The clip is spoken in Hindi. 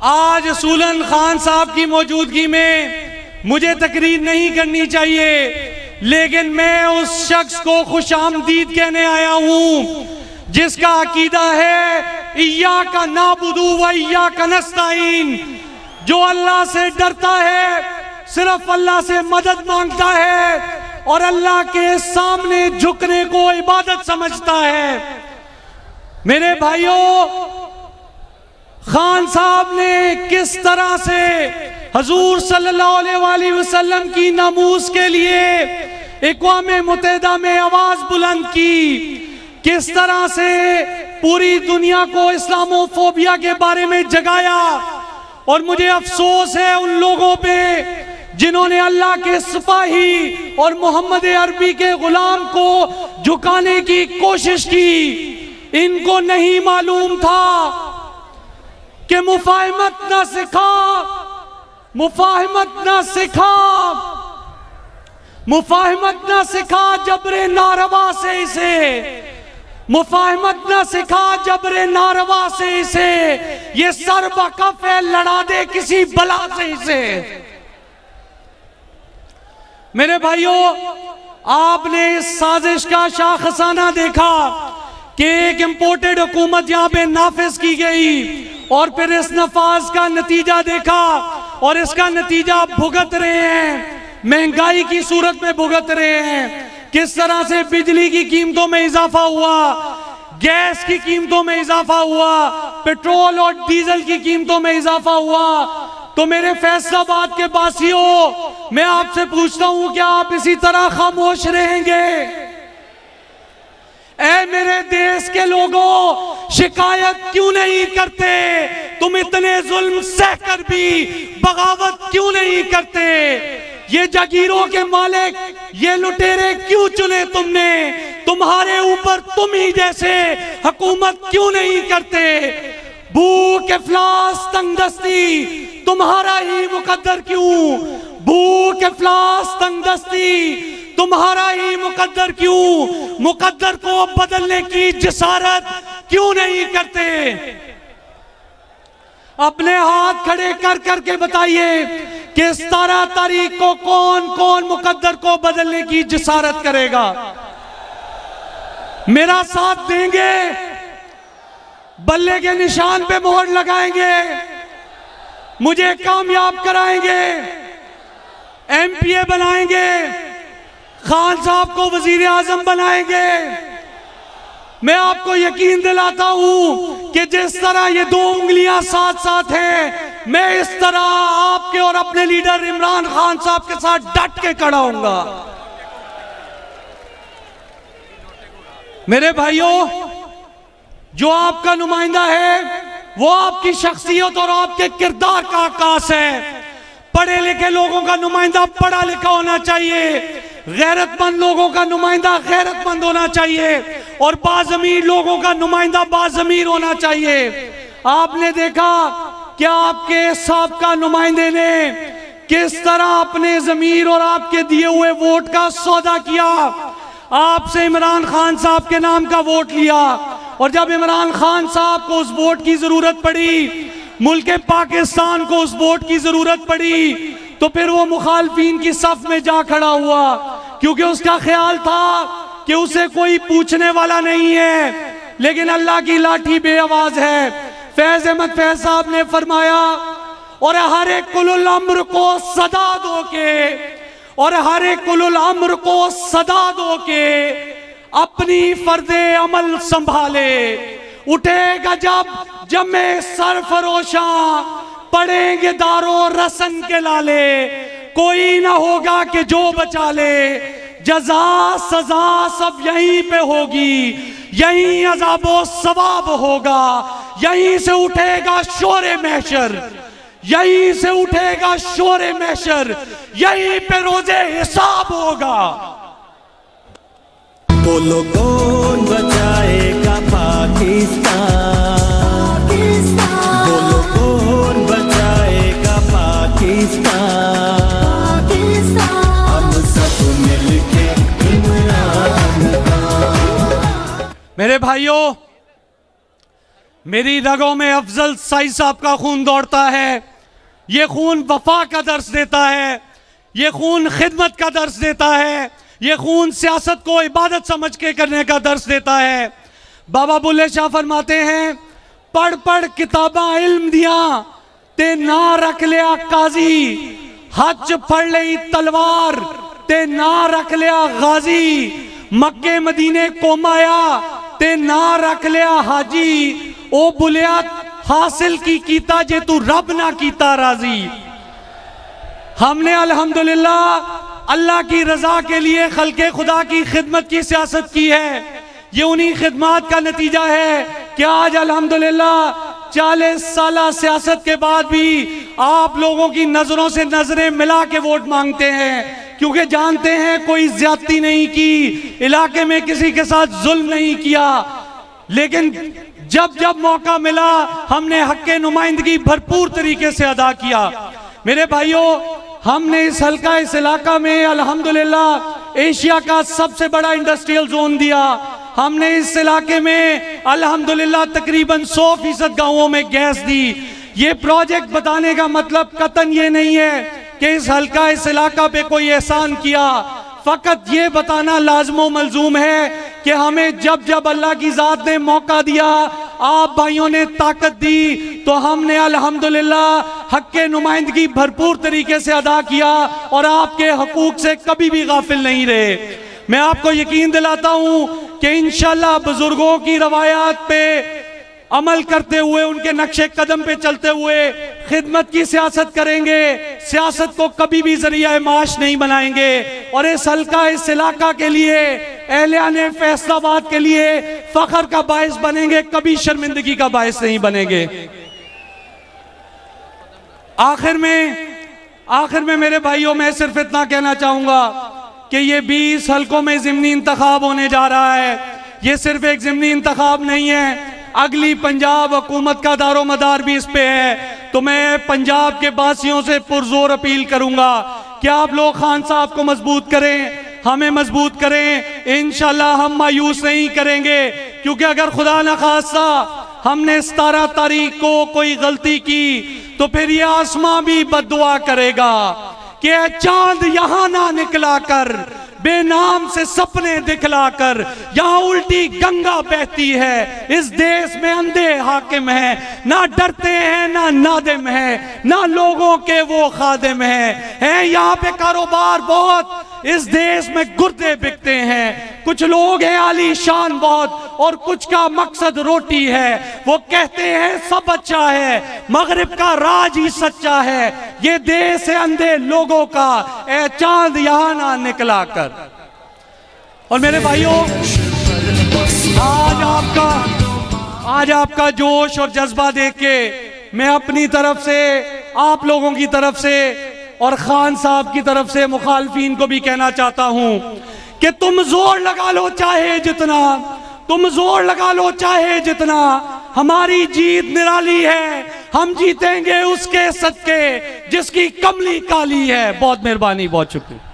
आज सूलन खान साहब की मौजूदगी में मुझे तकरीर नहीं करनी चाहिए, लेकिन मैं उस शख्स को खुशामदीद कहने आया हूं जिसका अकीदा है इय्याका नाबुदु व इय्याका नस्तईन, जो अल्लाह से डरता है, सिर्फ अल्लाह से मदद मांगता है और अल्लाह के सामने झुकने को इबादत समझता है। मेरे भाइयों, खान साहब ने किस तरह से हजूर सल्लल्लाहु अलैहि वसल्लम की नामूस के लिए इक़वाम मुत्तहिदा में आवाज बुलंद की, किस तरह से पूरी दुनिया को इस्लामोफोबिया के बारे में जगाया। और मुझे अफसोस है उन लोगों पे जिन्होंने अल्लाह के सिपाही और मोहम्मद अरबी के गुलाम को झुकाने की कोशिश की। इनको नहीं मालूम था कि मुफाहिमत ना सिखा, मुफाहिमत ना सिखा, मुफाहिमत ना सिखा जबरे नारवा से इसे, मुफाहिमत ना सिखा जबरे नारवा से इसे, ये सर बकफ है लड़ा दे किसी बला से इसे। मेरे भाइयों, आपने इस साजिश का शाखसाना देखा कि एक इंपोर्टेड हुकूमत यहां पे नाफिज की गई और फिर इस नफाज का नतीजा देखा और इसका नतीजा भुगत रहे हैं, महंगाई की सूरत में भुगत रहे हैं। किस तरह से बिजली की कीमतों में इजाफा हुआ, गैस की कीमतों में इजाफा हुआ, पेट्रोल और डीजल की कीमतों में इजाफा हुआ। तो मेरे फैसलाबाद के वासियों, मैं आपसे पूछता हूं, क्या आप इसी तरह खामोश रहेंगे? ऐ मेरे देश के लोगों, शिकायत क्यों नहीं करते? तुम इतने जुल्म सहकर भी बगावत क्यों नहीं करते? ये जागीरों के मालिक, ये लुटेरे क्यों चुने तुमने? तुम्हारे ऊपर तुम ही जैसे हुकूमत क्यों नहीं करते? भूख इफलास तंगदस्ती तुम्हारा ही मुकद्दर क्यों? भूख इफलास तंगदस्ती तुम्हारा ही मुकद्दर क्यों? मुकद्दर को बदलने की जिसारत क्यों नहीं करते? अपने हाथ खड़े कर करके बताइए कि 17 तारीख को कौन कौन मुकद्दर को बदलने की जिसारत करेगा? मेरा साथ देंगे? बल्ले के निशान पे मोहर लगाएंगे? मुझे कामयाब कराएंगे? एमपीए बनाएंगे? खान साहब को वजीर आजम बनाएंगे? मैं आपको यकीन दिलाता हूं कि जिस तरह ये दो उंगलियां साथ साथ हैं, मैं इस तरह आपके और अपने लीडर इमरान खान साहब के साथ डट के खड़ा होऊंगा। मेरे भाइयों, जो आपका नुमाइंदा है वो आपकी शख्सियत और आपके किरदार का आकाश है। पढ़े लिखे लोगों का नुमाइंदा पढ़ा लिखा होना चाहिए, गैरतमंद लोगों का नुमाइंदा गैरतमंद होना चाहिए और बाज़मीर लोगों का नुमाइंदा बाज़मीर होना चाहिए। आपने देखा कि आपके साबका नुमाइंदे ने किस तरह अपने ज़मीर और आपके दिए हुए वोट का सौदा किया। आपसे इमरान खान साहब के नाम का वोट लिया और जब इमरान खान साहब को उस वोट की जरूरत पड़ी, मुल्क पाकिस्तान को उस वोट की जरूरत पड़ी, तो फिर वो मुखालफीन की सफ में जा खड़ा हुआ, क्योंकि उसका ख्याल था कि उसे कोई पूछने वाला नहीं है। लेकिन अल्लाह की लाठी बेआवाज है। फैज अहमद फैज साहब ने फरमाया, और हर एक कुलुल अम्र को सदा दो के, और हर एक कुलुल अम्र को सदा दो के अपनी फर्दे अमल संभाले। उठेगा जब में सरफरोशा, पड़ेंगे दारो रसन के लाले, कोई ना होगा कि जो बचा ले। जजा सजा सब यहीं पे होगी, यहीं अज़ाबो सवाब होगा, यहीं से उठेगा शोरे महशर, यहीं से उठेगा शोरे महशर, यहीं पे रोजे हिसाब होगा। बोलो कौन बचाएगा पाकिस्तान? बोलो कौन बचाएगा पाकिस्तान? हम सब मिलके इमरान खान। मेरे भाइयों, मेरी रगों में अफजल साई साहब का खून दौड़ता है। ये खून वफा का दर्स देता है, ये खून खिदमत का दर्स देता है, ये खून सियासत को इबादत समझ के करने का दर्स देता है। बाबा बुल्ले शाह फरमाते हैं, पढ़ पढ़ किताबा इल्म दिया ते ना रख लिया काजी, हज फड़ ली तलवार ते ना रख लिया गाजी, मक्के मदीने को माया ते ना रख लिया हाजी, ओ बुलिया हासिल की कीता जे तू रब ना कीता राजी। हमने अल्हम्दुलिल्लाह अल्लाह की रजा के लिए खल्के खुदा की खिदमत की सियासत की है। ये उन्हीं खिदमात का नतीजा है कि आज अल्हम्दुलिल्लाह 40 साल सियासत के बाद भी आप लोगों की नजरों से नजरें मिला के वोट मांगते हैं, क्योंकि जानते हैं कोई ज्यादती नहीं की, इलाके में किसी के साथ जुल्म नहीं किया। लेकिन जब जब मौका मिला हमने हक के नुमाइंदगी भरपूर तरीके से अदा किया। मेरे भाइयों, हमने इस हल्का इस इलाका में अल्हम्दुलिल्लाह एशिया का सबसे बड़ा इंडस्ट्रियल जोन दिया। हमने इस इलाके में अल्हम्दुलिल्लाह तकरीबन 100% गांवों में गैस दी। ये प्रोजेक्ट बताने का मतलब कतन ये नहीं है कि इस हल्का इस इलाका पे कोई एहसान किया, फकत ये बताना लाजमो मलजूम है कि हमें जब जब अल्लाह की जात ने मौका दिया, आप भाइयों ने ताकत दी, तो हमने अल्हम्दुलिल्लाह हक के नुमाइंदगी भरपूर तरीके से अदा किया और आपके हकूक से कभी भी गाफिल नहीं रहे। मैं आपको यकीन दिलाता हूं कि इंशाल्लाह बुजुर्गों की रवायात पे अमल करते हुए, उनके नक्शे कदम पे चलते हुए खिदमत की सियासत करेंगे। सियासत को कभी भी जरिया माश नहीं बनाएंगे और इस हल्का इस इलाका के लिए, अहलियाने फैसलाबाद के लिए फख्र का बायस बनेंगे, कभी शर्मिंदगी का बायस नहीं बनेंगे। आखिर में मेरे भाइयों, मैं सिर्फ इतना कहना चाहूंगा कि ये 20 हल्कों में ज़िमनी इंतखाब होने जा रहा है। ये सिर्फ एक ज़िमनी इंतखाब नहीं है, अगली पंजाब हुकूमत का दारो मदार भी इस पे है। तो मैं पंजाब के बासियों से पुरजोर अपील करूंगा कि आप लोग खान साहब को मजबूत करें, हमें मजबूत करें। इंशाल्लाह हम मायूस नहीं करेंगे, क्योंकि अगर खुदा न खास्ता हमने 17 तारीख को कोई गलती की तो फिर ये आसमां भी बद्दुआ करेगा कि चांद यहां ना निकला कर, बेनाम से सपने दिखलाकर, यहाँ उल्टी गंगा बहती है। इस देश में अंधे हाकिम हैं, ना डरते हैं ना नादिम है, ना लोगों के वो खादिम हैं। यहाँ पे कारोबार बहुत, इस देश में गुर्दे बिकते हैं। कुछ लोग हैं आलीशान बहुत और कुछ का मकसद रोटी है। वो कहते हैं सब अच्छा है, मगरिब का राज ही सच्चा है। ये देश है अंधे लोगों का, ए चांद यहाँ ना निकला कर। और मेरे भाइयों, आज आपका जोश और जज्बा देख के मैं अपनी तरफ से, आप लोगों की तरफ से और खान साहब की तरफ से मुखालफीन को भी कहना चाहता हूं कि तुम जोर लगा लो चाहे जितना, तुम जोर लगा लो चाहे जितना, हमारी जीत निराली है। हम जीतेंगे उसके सदके जिसकी कमली काली है। बहुत मेहरबानी, बहुत शुक्रिया।